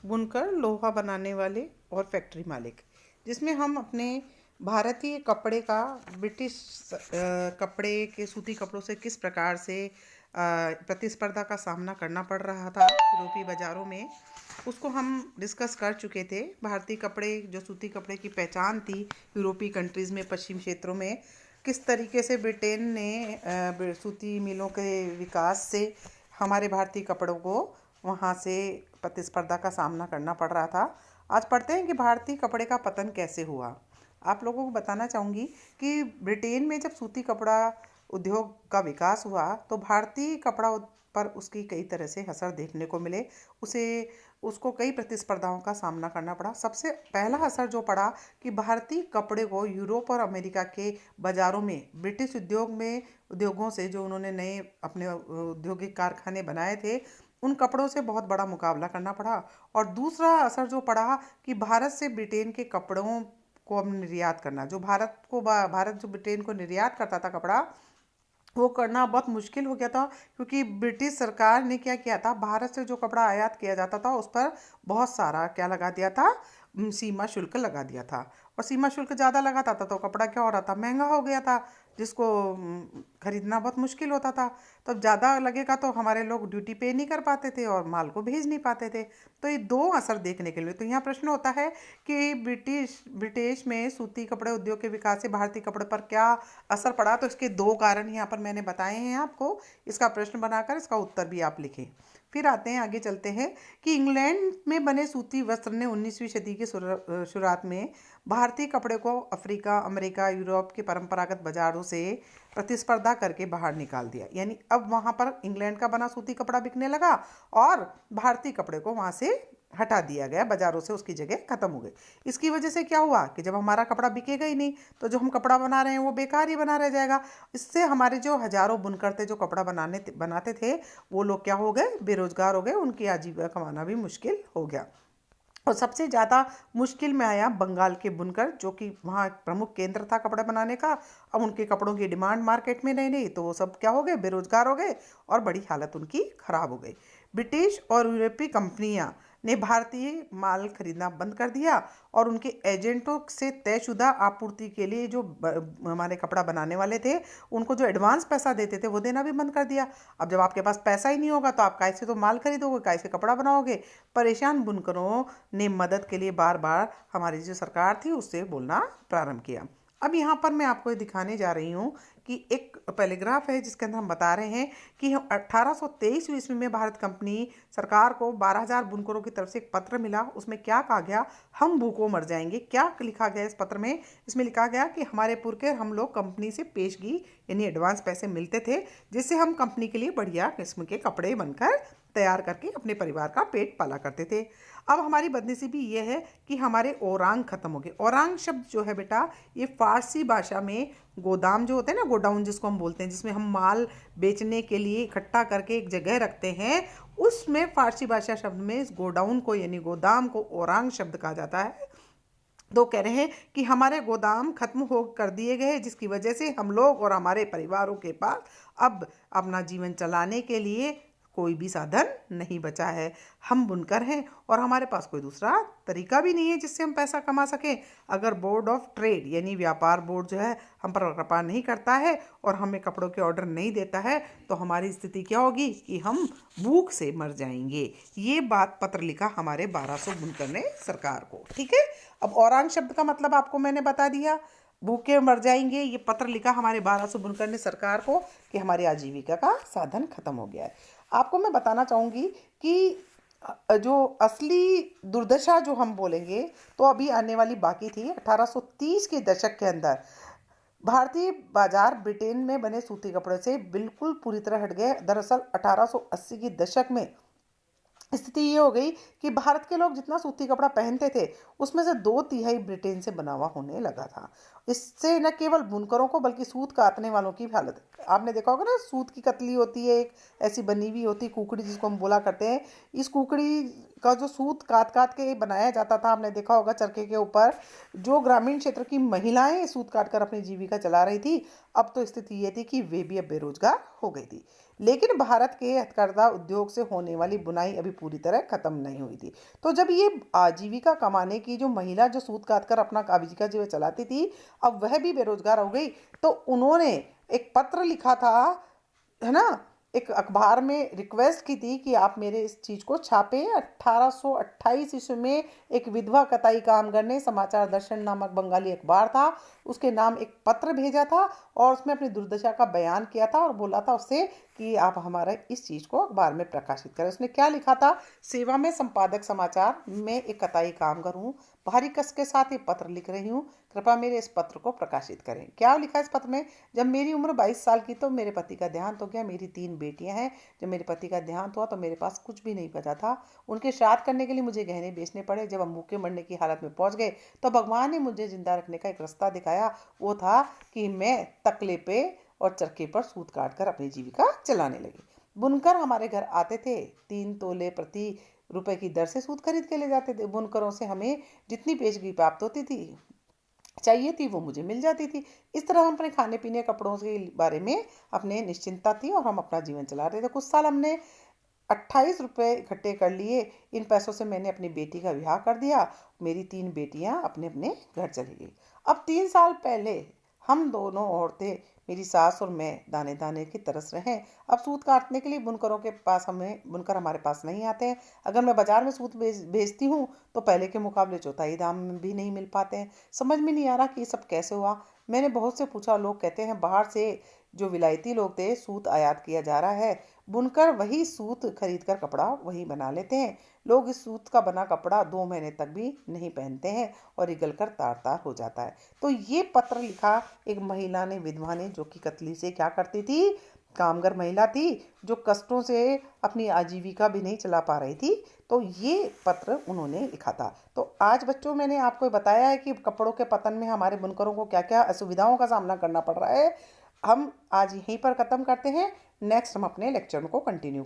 बुनकर, लोहा बनाने वाले और फैक्ट्री मालिक, जिसमें हम अपने भारतीय कपड़े का ब्रिटिश कपड़े के सूती कपड़ों से किस प्रकार से प्रतिस्पर्धा का सामना करना पड़ रहा था यूरोपीय बाज़ारों में, उसको हम डिस्कस कर चुके थे। भारतीय कपड़े, जो सूती कपड़े की पहचान थी यूरोपीय कंट्रीज़ में, पश्चिम क्षेत्रों में, किस तरीके से ब्रिटेन ने सूती मिलों के विकास से हमारे भारतीय कपड़ों को वहाँ से प्रतिस्पर्धा का सामना करना पड़ रहा था। आज पढ़ते हैं कि भारतीय कपड़े का पतन कैसे हुआ। आप लोगों को बताना चाहूँगी कि ब्रिटेन में जब सूती कपड़ा उद्योग का विकास हुआ तो भारतीय कपड़ा पर उसकी कई तरह से असर देखने को मिले। उसको कई प्रतिस्पर्धाओं का सामना करना पड़ा। सबसे पहला असर जो पड़ा कि भारतीय कपड़े को यूरोप और अमेरिका के बाज़ारों में ब्रिटिश उद्योगों से, जो उन्होंने नए अपने औद्योगिक कारखाने बनाए थे, उन कपड़ों से बहुत बड़ा मुकाबला करना पड़ा। और दूसरा असर जो पड़ा कि भारत से ब्रिटेन के कपड़ों को अब निर्यात करना, भारत जो ब्रिटेन को निर्यात करता था कपड़ा, वो करना बहुत मुश्किल हो गया था। क्योंकि ब्रिटिश सरकार ने क्या किया था, भारत से जो कपड़ा आयात किया जाता था उस पर बहुत सारा क्या लगा दिया था, सीमा शुल्क लगा दिया था। और सीमा शुल्क ज़्यादा लगाता था तो कपड़ा क्या हो रहा था, महंगा हो गया था, जिसको खरीदना बहुत मुश्किल होता था। तो ज़्यादा लगेगा तो हमारे लोग ड्यूटी पे नहीं कर पाते थे और माल को भेज नहीं पाते थे। तो ये दो असर देखने के लिए, तो यहाँ प्रश्न होता है कि ब्रिटिश में सूती कपड़े उद्योग के विकास से भारतीय कपड़े पर क्या असर पड़ा। तो इसके दो कारण यहाँ पर मैंने बताए हैं आपको। इसका प्रश्न बनाकर इसका उत्तर भी आप लिखें। फिर आते हैं, आगे चलते हैं कि इंग्लैंड में बने सूती वस्त्र ने 19वीं सदी की शुरुआत में भारतीय कपड़े को अफ्रीका, अमेरिका, यूरोप के परंपरागत बाजारों से प्रतिस्पर्धा करके बाहर निकाल दिया। यानी अब वहाँ पर इंग्लैंड का बना सूती कपड़ा बिकने लगा और भारतीय कपड़े को वहाँ से हटा दिया गया, बाज़ारों से उसकी जगह ख़त्म हो गई। इसकी वजह से क्या हुआ कि जब हमारा कपड़ा बिकेगा ही नहीं तो जो हम कपड़ा बना रहे हैं वो बेकार ही बना रह जाएगा। इससे हमारे जो हज़ारों बुनकर थे, जो कपड़ा बनाते थे, वो लोग क्या हो गए, बेरोजगार हो गए, उनकी आजीविका कमाना भी मुश्किल हो गया। और सबसे ज़्यादा मुश्किल में आया बंगाल के बुनकर, जो कि वहाँ एक प्रमुख केंद्र था कपड़े बनाने का। अब उनके कपड़ों की डिमांड मार्केट में नहीं रही तो वो सब क्या हो गए, बेरोजगार हो गए और बड़ी हालत उनकी खराब हो गई। ब्रिटिश और यूरोपीय कंपनियां ने भारतीय माल खरीदना बंद कर दिया और उनके एजेंटों से तयशुदा आपूर्ति के लिए जो हमारे कपड़ा बनाने वाले थे, उनको जो एडवांस पैसा देते थे वो देना भी बंद कर दिया। अब जब आपके पास पैसा ही नहीं होगा तो आप कैसे तो माल खरीदोगे, कैसे कपड़ा बनाओगे। परेशान बुनकरों ने मदद के लिए बार बार हमारी जो सरकार थी उससे बोलना प्रारंभ किया। अब यहाँ पर मैं आपको ये दिखाने जा रही हूँ कि एक पैराग्राफ है जिसके अंदर हम बता रहे हैं कि 1823 ईस्वी में भारत कंपनी सरकार को 12,000 बुनकरों की तरफ से एक पत्र मिला। उसमें क्या कहा गया, हम भूखों मर जाएंगे। क्या लिखा गया इस पत्र में, इसमें लिखा गया कि हमारे पुरखे हम लोग कंपनी से पेशगी यानी एडवांस पैसे मिलते थे, जिससे हम कंपनी के लिए बढ़िया किस्म के कपड़े बनकर तैयार करके अपने परिवार का पेट पाला करते थे। अब हमारी बदनसीबी ये है कि हमारे औरांग खत्म हो गए। औरांग शब्द जो है बेटा, ये फारसी भाषा में गोदाम जो होते हैं ना, गोडाउन जिसको हम बोलते हैं, जिसमें हम माल बेचने के लिए इकट्ठा करके एक जगह रखते हैं, उसमें फारसी भाषा शब्द में इस गोडाउन को यानी गोदाम को औरांग शब्द कहा जाता है। तो कह रहे हैं कि हमारे गोदाम खत्म हो कर दिए गए, जिसकी वजह से हम लोग और हमारे परिवारों के पास अब अपना जीवन चलाने के लिए कोई भी साधन नहीं बचा है। हम बुनकर हैं और हमारे पास कोई दूसरा तरीका भी नहीं है जिससे हम पैसा कमा सकें। अगर बोर्ड ऑफ ट्रेड यानी व्यापार बोर्ड जो है हम पर कृपा नहीं करता है और हमें कपड़ों के ऑर्डर नहीं देता है तो हमारी स्थिति क्या होगी कि हम भूख से मर जाएंगे। ये बात पत्र लिखा हमारे 1200 बुनकर ने सरकार को। ठीक है, अब औरांग शब्द का मतलब आपको मैंने बता दिया, भूखे मर जाएंगे। ये पत्र लिखा हमारे 1200 बुनकर ने सरकार को कि हमारी आजीविका का साधन खत्म हो गया है। आपको मैं बताना चाहूँगी कि जो असली दुर्दशा जो हम बोलेंगे तो अभी आने वाली बाकी थी। 1830 के दशक के अंदर भारतीय बाजार ब्रिटेन में बने सूती कपड़े से बिल्कुल पूरी तरह हट गए। दरअसल 1880 के दशक में स्थिति ये हो गई कि भारत के लोग जितना सूती कपड़ा पहनते थे उसमें से 2/3 ब्रिटेन से बना हुआ होने लगा था। इससे न केवल बुनकरों को बल्कि सूत काटने वालों की भी हालत, आपने देखा होगा ना, सूत की कतली होती है एक ऐसी बनी हुई होती कुकड़ी जिसको हम बोला करते हैं। इस कुकड़ी का जो सूत काट काट के बनाया जाता था, आपने देखा होगा चरखे के ऊपर। जो ग्रामीण क्षेत्र की महिलाएं सूत काट कर अपनी जीविका चला रही थी, अब तो स्थिति ये थी कि वे भी अब बेरोजगार हो गई थी। लेकिन भारत के हथकरघा उद्योग से होने वाली बुनाई अभी पूरी तरह खत्म नहीं हुई थी। तो जब ये आजीविका कमाने की जो महिला जो सूत काट कर अपना आजीविका जो चलाती थी, अब वह भी बेरोजगार हो गई। तो उन्होंने एक पत्र लिखा था, है ना, एक अखबार में रिक्वेस्ट की थी कि आप मेरे इस चीज़ को छापे। 1828 ईस्वी में एक विधवा कताई कामगर ने समाचार दर्शन नामक बंगाली अखबार था, उसके नाम एक पत्र भेजा था और उसमें अपनी दुर्दशा का बयान किया था और बोला था उससे कि आप हमारा इस चीज़ को अखबार में प्रकाशित करें। उसने क्या लिखा था? सेवा में संपादक समाचार, मैं एक कताई कामगर हूँ, भारी कस के साथ ये पत्र लिख रही हूँ, कृपया मेरे इस पत्र को प्रकाशित करें। क्या लिखा इस पत्र में? जब मेरी उम्र 22 साल की तो मेरे पति का देहांत हो गया। मेरी 3 बेटियां हैं। जब मेरे पति का देहांत हुआ तो मेरे पास कुछ भी नहीं बचा था। उनके श्राद्ध करने के लिए मुझे गहने बेचने पड़े। जब हम भूखे मरने की हालत में पहुंच गए तो भगवान ने मुझे जिंदा रखने का एक रास्ता दिखाया। वो था कि मैं तकले पे और चरखे पर सूत काट कर अपनी जीविका चलाने लगी। बुनकर हमारे घर आते थे, 3 तोले प्रति रुपए की दर से सूत खरीद के ले जाते थे। बुनकरों से हमें जितनी पेशगी प्राप्त होती थी, चाहिए थी, वो मुझे मिल जाती थी। इस तरह हम अपने खाने पीने कपड़ों के बारे में अपने निश्चिंतता थी और हम अपना जीवन चला रहे थे। कुछ साल हमने 28 रुपये इकट्ठे कर लिए। इन पैसों से मैंने अपनी बेटी का ब्याह कर दिया। मेरी 3 बेटियां अपने अपने घर चली गई। अब 3 साल पहले हम दोनों औरतें, मेरी सास और मैं, दाने दाने की तरस रहे हैं। अब सूत काटने के लिए बुनकरों के पास बुनकर हमारे पास नहीं आते हैं। अगर मैं बाजार में सूत बेचती हूँ तो पहले के मुकाबले चौथाई दाम भी नहीं मिल पाते हैं। समझ में नहीं आ रहा कि ये सब कैसे हुआ। मैंने बहुत से पूछा, लोग कहते हैं बाहर से जो विलायती लोग थे सूत आयात किया जा रहा है। बुनकर वही सूत खरीद कर कपड़ा वही बना लेते हैं। लोग इस सूत का बना कपड़ा 2 महीने तक भी नहीं पहनते हैं और ये गलकर तार तार हो जाता है। तो ये पत्र लिखा एक महिला ने, विधवा ने, जो कि कतली से क्या करती थी, कामगर महिला थी, जो कष्टों से अपनी आजीविका भी नहीं चला पा रही थी। तो ये पत्र उन्होंने लिखा था। तो आज बच्चों मैंने आपको बताया है कि कपड़ों के पतन में हमारे बुनकरों को क्या क्या असुविधाओं का सामना करना पड़ रहा है। हम आज यहीं पर ख़त्म करते हैं। नेक्स्ट हम अपने लेक्चर को कंटिन्यू